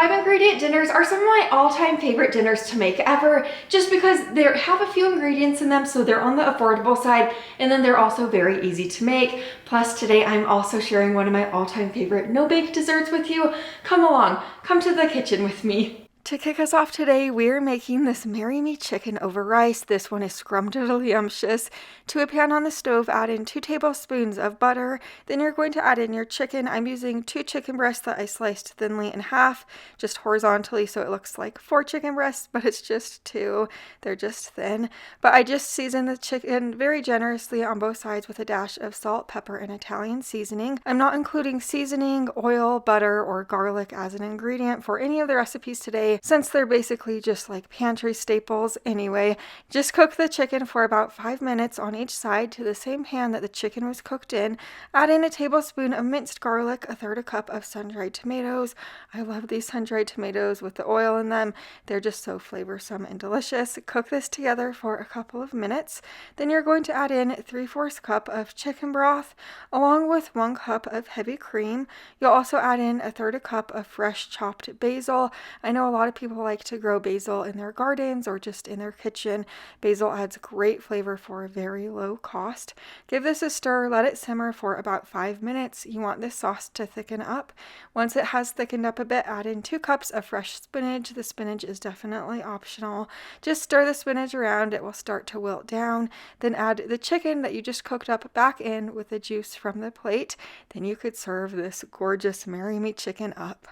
5-ingredient dinners are some of my all-time favorite dinners to make ever, just because they have a few ingredients in them, so they're on the affordable side, and then they're also very easy to make. Plus today I'm also sharing one of my all-time favorite no-bake desserts with you. Come along, come to the kitchen with me. To kick us off today, we're making this Marry Me chicken over rice. This one is scrumptious. To a pan on the stove, add in 2 tablespoons of butter. Then you're going to add in your chicken. I'm using 2 chicken breasts that I sliced thinly in half, just horizontally, so it looks like 4 chicken breasts, but it's just 2. They're just thin. But I just seasoned the chicken very generously on both sides with a dash of salt, pepper, and Italian seasoning. I'm not including seasoning, oil, butter, or garlic as an ingredient for any of the recipes today, since they're basically just like pantry staples anyway. Just cook the chicken for about 5 minutes on each side to the same pan that the chicken was cooked in. Add in a tablespoon of minced garlic, 1/3 cup of sun-dried tomatoes. I love these sun-dried tomatoes with the oil in them. They're just so flavorsome and delicious. Cook this together for a couple of minutes. Then you're going to add in 3/4 cup of chicken broth along with 1 cup of heavy cream. You'll also add in 1/3 cup of fresh chopped basil. I know a lot of people like to grow basil in their gardens or just in their kitchen. Basil adds great flavor for a very low cost. Give this a stir, let it simmer for about 5 minutes. You want this sauce to thicken up. Once it has thickened up a bit, add in 2 cups of fresh spinach. The spinach is definitely optional. Just stir the spinach around, it will start to wilt down. Then add the chicken that you just cooked up back in with the juice from the plate. Then you could serve this gorgeous Marry Me chicken up.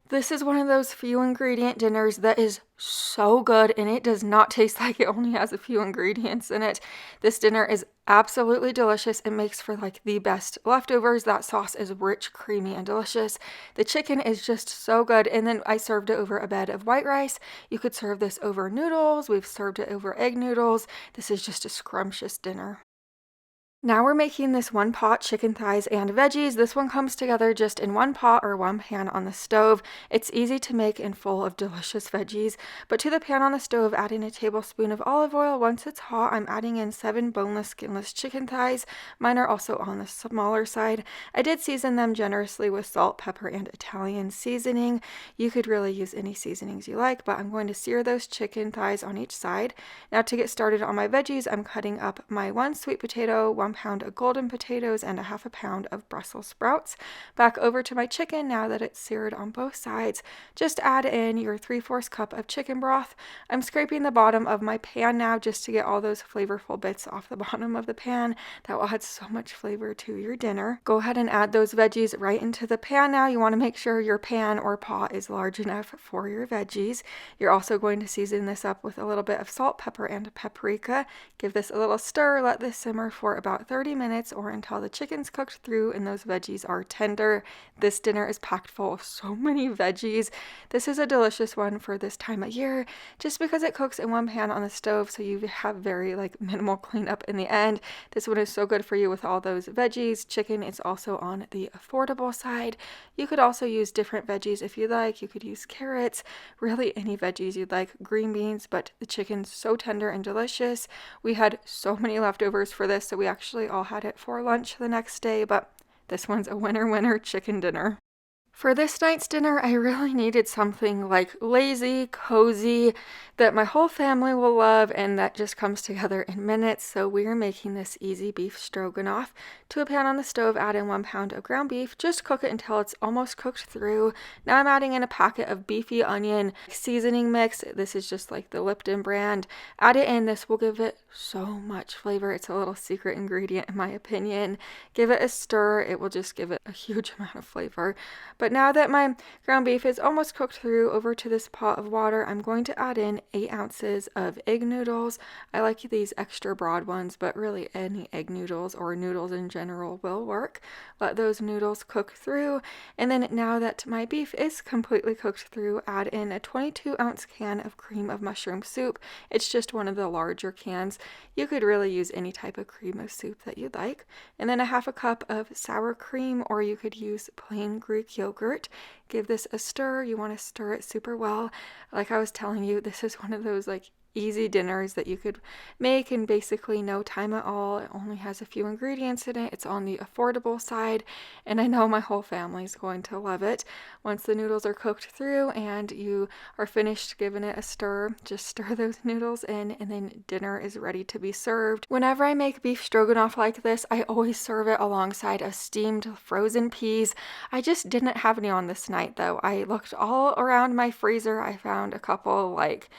This is one of those few ingredient dinners that is so good, and it does not taste like it only has a few ingredients in it. This dinner is absolutely delicious. It makes for like the best leftovers. That sauce is rich, creamy, and delicious. The chicken is just so good. And then I served it over a bed of white rice. You could serve this over noodles. We've served it over egg noodles. This is just a scrumptious dinner. Now we're making this one pot chicken thighs and veggies. This one comes together just in one pot or one pan on the stove. It's easy to make and full of delicious veggies. But to the pan on the stove, add in a tablespoon of olive oil. Once it's hot, I'm adding in 7 boneless, skinless chicken thighs. Mine are also on the smaller side. I did season them generously with salt, pepper, and Italian seasoning. You could really use any seasonings you like, but I'm going to sear those chicken thighs on each side. Now to get started on my veggies, I'm cutting up my 1 sweet potato, 1 pound of golden potatoes, and 1/2 pound of Brussels sprouts. Back over to my chicken now that it's seared on both sides. Just add in your 3/4 cup of chicken broth. I'm scraping the bottom of my pan now just to get all those flavorful bits off the bottom of the pan. That will add so much flavor to your dinner. Go ahead and add those veggies right into the pan now. You want to make sure your pan or pot is large enough for your veggies. You're also going to season this up with a little bit of salt, pepper, and paprika. Give this a little stir. Let this simmer for about 30 minutes or until the chicken's cooked through and those veggies are tender. This dinner is packed full of so many veggies. This is a delicious one for this time of year just because it cooks in one pan on the stove, so you have very minimal cleanup in the end. This one is so good for you with all those veggies. Chicken is also on the affordable side. You could also use different veggies if you like. You could use carrots, really any veggies you'd like, green beans, but the chicken's so tender and delicious. We had so many leftovers for this, so we actually all had it for lunch the next day, but this one's a winner chicken dinner. For this night's dinner, I really needed something lazy, cozy, that my whole family will love and that just comes together in minutes. So we're making this easy beef stroganoff. To a pan on the stove, add in 1 pound of ground beef. Just cook it until it's almost cooked through. Now I'm adding in a packet of beefy onion seasoning mix. This is just like the Lipton brand. Add it in. This will give it so much flavor. It's a little secret ingredient in my opinion. Give it a stir. It will just give it a huge amount of flavor. But now that my ground beef is almost cooked through, over to this pot of water, I'm going to add in 8 ounces of egg noodles. I like these extra broad ones, but really any egg noodles or noodles in general will work. Let those noodles cook through, and then now that my beef is completely cooked through, add in a 22-ounce can of cream of mushroom soup. It's just one of the larger cans. You could really use any type of cream of soup that you'd like. And then a 1/2 cup of sour cream, or you could use plain Greek yogurt. Give this a stir. You want to stir it super well. Like I was telling you, this is one of those easy dinners that you could make in basically no time at all. It only has a few ingredients in it. It's on the affordable side, and I know my whole family is going to love it. Once the noodles are cooked through and you are finished giving it a stir, just stir those noodles in, and then dinner is ready to be served. Whenever I make beef stroganoff like this, I always serve it alongside of steamed frozen peas. I just didn't have any on this night though. I looked all around my freezer. I found a couple like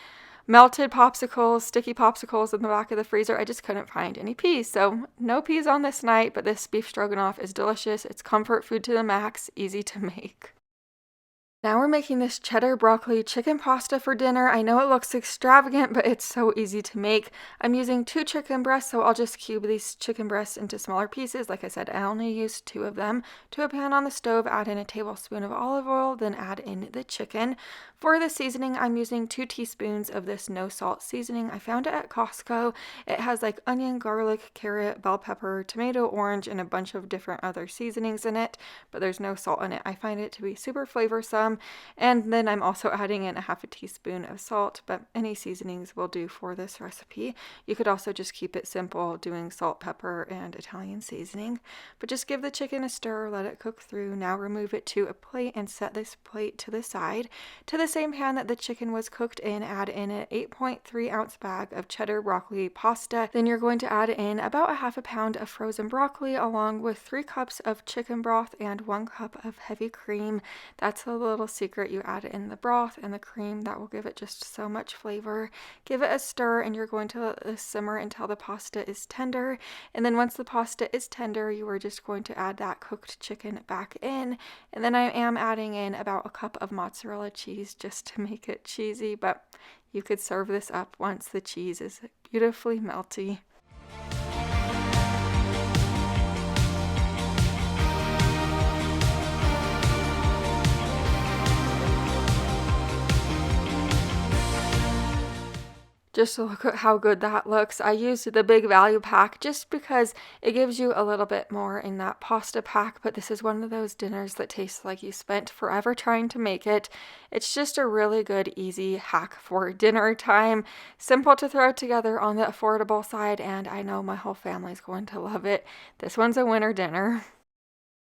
melted popsicles, sticky popsicles in the back of the freezer. I just couldn't find any peas. So no peas on this night, but this beef stroganoff is delicious. It's comfort food to the max, easy to make. Now we're making this cheddar broccoli chicken pasta for dinner. I know it looks extravagant, but it's so easy to make. I'm using 2 chicken breasts, so I'll just cube these chicken breasts into smaller pieces. Like I said, I only used 2 of them. To a pan on the stove, add in a tablespoon of olive oil, then add in the chicken. For the seasoning, I'm using 2 teaspoons of this no salt seasoning. I found it at Costco. It has like onion, garlic, carrot, bell pepper, tomato, orange, and a bunch of different other seasonings in it, but there's no salt in it. I find it to be super flavorsome. And then I'm also adding in a half a teaspoon of salt, but any seasonings will do for this recipe. You could also just keep it simple, doing salt, pepper, and Italian seasoning. But just give the chicken a stir, let it cook through. Now remove it to a plate and set this plate to the side. To the same pan that the chicken was cooked in, add in an 8.3 ounce bag of cheddar broccoli pasta. Then you're going to add in about a half a pound of frozen broccoli, along with 3 cups of chicken broth and 1 cup of heavy cream. That's a little secret. You add in the broth and the cream. That will give it just so much flavor. Give it a stir, and you're going to let this simmer until the pasta is tender. And then once the pasta is tender, you are just going to add that cooked chicken back in. And then I am adding in about a cup of mozzarella cheese just to make it cheesy, but you could serve this up once the cheese is beautifully melty. Just to look at how good that looks. I used the big value pack just because it gives you a little bit more in that pasta pack, but this is one of those dinners that tastes like you spent forever trying to make it. It's just a really good, easy hack for dinner time. Simple to throw together on the affordable side, and I know my whole family's going to love it. This one's a winner dinner.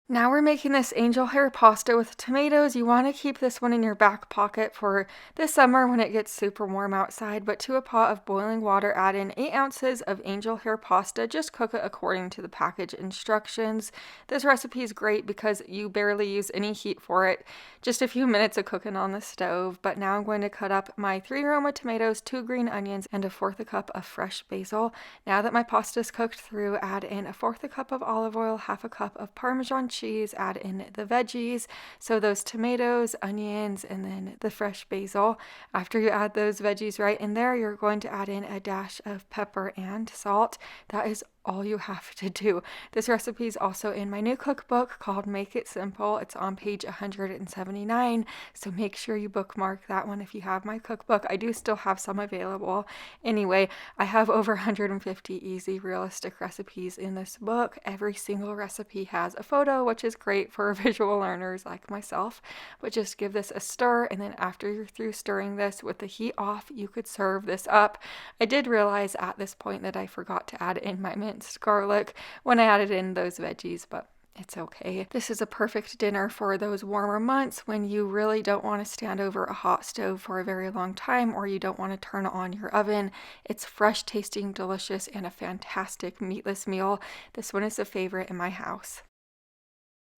Now we're making this angel hair pasta with tomatoes. You want to keep this one in your back pocket for the summer when it gets super warm outside, but to a pot of boiling water, add in 8 ounces of angel hair pasta. Just cook it according to the package instructions. This recipe is great because you barely use any heat for it. Just a few minutes of cooking on the stove. But now I'm going to cut up my 3 Roma tomatoes, 2 green onions, and 1/4 a cup of fresh basil. Now that my pasta is cooked through, add in 1/4 a cup of olive oil, 1/2 a cup of Parmesan cheese, add in the veggies, so those tomatoes, onions, and then the fresh basil. After you add those veggies right in there, you're going to add in a dash of pepper and salt. That is all you have to do. This recipe is also in my new cookbook called Make It Simple. It's on page 179, so make sure you bookmark that one if you have my cookbook. I do still have some available. Anyway, I have over 150 easy, realistic recipes in this book. Every single recipe has a photo, which is great for visual learners like myself. But just give this a stir, and then after you're through stirring this with the heat off, you could serve this up. I did realize at this point that I forgot to add in my minced garlic when I added in those veggies, but it's okay. This is a perfect dinner for those warmer months when you really don't want to stand over a hot stove for a very long time, or you don't want to turn on your oven. It's fresh tasting, delicious, and a fantastic meatless meal. This one is a favorite in my house.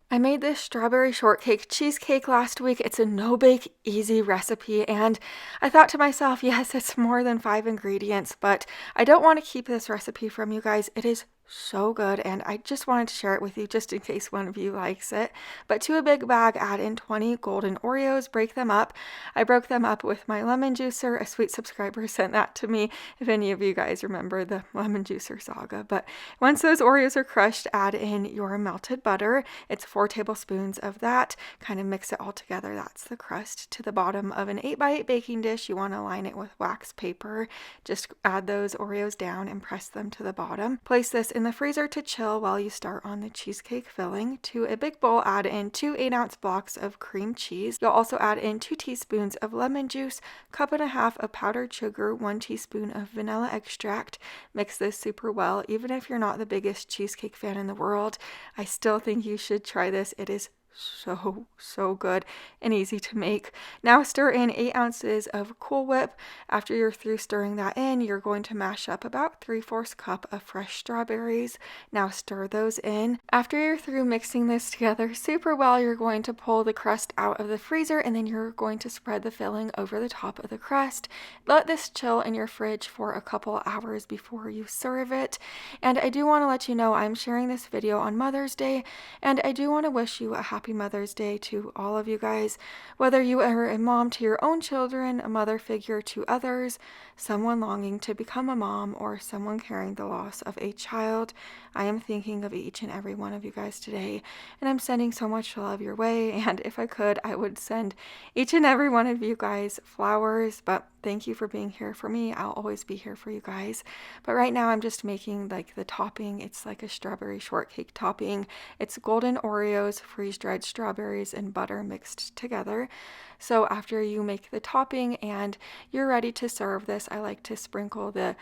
I made this strawberry shortcake cheesecake last week. It's a no-bake, easy recipe, and I thought to myself, yes, it's more than 5 ingredients, but I don't want to keep this recipe from you guys. It is so good, and I just wanted to share it with you just in case one of you likes it. But to a big bag, add in 20 golden Oreos, break them up. I broke them up with my lemon juicer. A sweet subscriber sent that to me, if any of you guys remember the lemon juicer saga. But once those Oreos are crushed, add in your melted butter. It's 4 tablespoons of that. Kind of mix it all together. That's the crust. To the bottom of an 8x8 baking dish, you want to line it with wax paper. Just add those Oreos down and press them to the bottom. Place this in the freezer to chill while you start on the cheesecake filling. To a big bowl, add in 2 8-ounce blocks of cream cheese. You'll also add in 2 teaspoons of lemon juice, cup and a half of powdered sugar, 1 teaspoon of vanilla extract. Mix this super well. Even if you're not the biggest cheesecake fan in the world, I still think you should try this. It is so good and easy to make. Now stir in 8 ounces of Cool Whip. After you're through stirring that in, you're going to mash up about 3/4 cup of fresh strawberries. Now stir those in. After you're through mixing this together super well, you're going to pull the crust out of the freezer, and then you're going to spread the filling over the top of the crust. Let this chill in your fridge for a couple hours before you serve it. And I do want to let you know I'm sharing this video on Mother's Day, and I do want to wish you a happy Mother's Day to all of you guys. Whether you are a mom to your own children, a mother figure to others, someone longing to become a mom, or someone carrying the loss of a child, I am thinking of each and every one of you guys today, and I'm sending so much love your way. And if I could, I would send each and every one of you guys flowers, but thank you for being here for me. I'll always be here for you guys. But right now I'm just making like the topping. It's like a strawberry shortcake topping. It's golden Oreos, freeze-dried strawberries, and butter mixed together. So after you make the topping and you're ready to serve this, I like to sprinkle the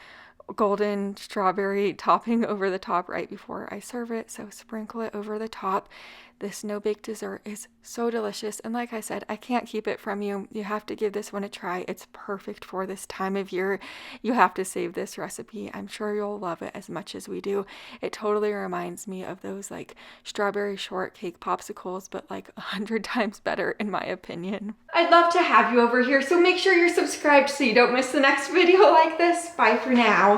golden strawberry topping over the top right before I serve it. So sprinkle it over the top. This no-bake dessert is so delicious, and like I said, I can't keep it from you. You have to give this one a try. It's perfect for this time of year. You have to save this recipe. I'm sure you'll love it as much as we do. It totally reminds me of those like strawberry shortcake popsicles, but like 100 times better in my opinion. I'd love to have you over here, so make sure you're subscribed so you don't miss the next video like this. Bye for now.